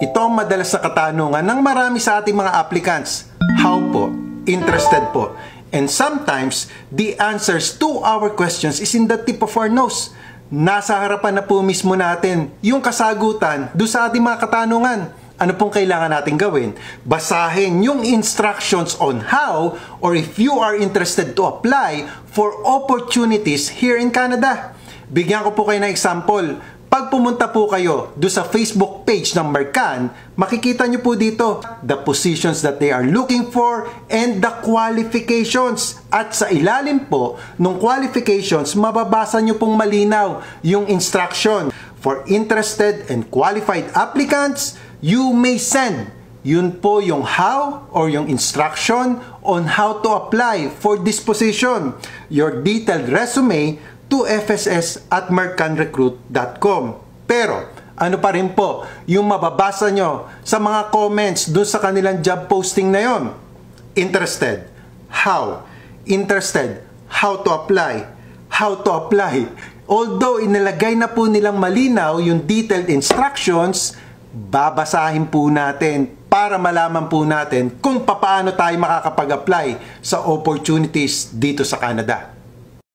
Ito ang madalas na katanungan ng marami sa ating mga applicants. How po? Interested po? And sometimes, the answers to our questions is in the tip of our nose. Nasa harapan na po mismo natin yung kasagutan doon sa ating mga katanungan. Ano pong kailangan natin gawin? Basahin yung instructions on how or if you are interested to apply for opportunities here in Canada. Bigyan ko po kayo ng example. Pag pumunta po kayo doon sa Facebook page ng Mercan, makikita nyo po dito the positions that they are looking for and the qualifications. At sa ilalim po ng qualifications, mababasa nyo pong malinaw yung instruction. For interested and qualified applicants, you may send. Yun po yung how or yung instruction on how to apply for this position. Your detailed resume to fss@mercanrecruit.com. Pero, ano pa rin po yung mababasa nyo sa mga comments doon sa kanilang job posting na yon? Interested. How? Interested. How to apply. How to apply. Although inilagay na po nilang malinaw yung detailed instructions, babasahin po natin para malaman po natin kung paano tayo makakapag-apply sa opportunities dito sa Canada.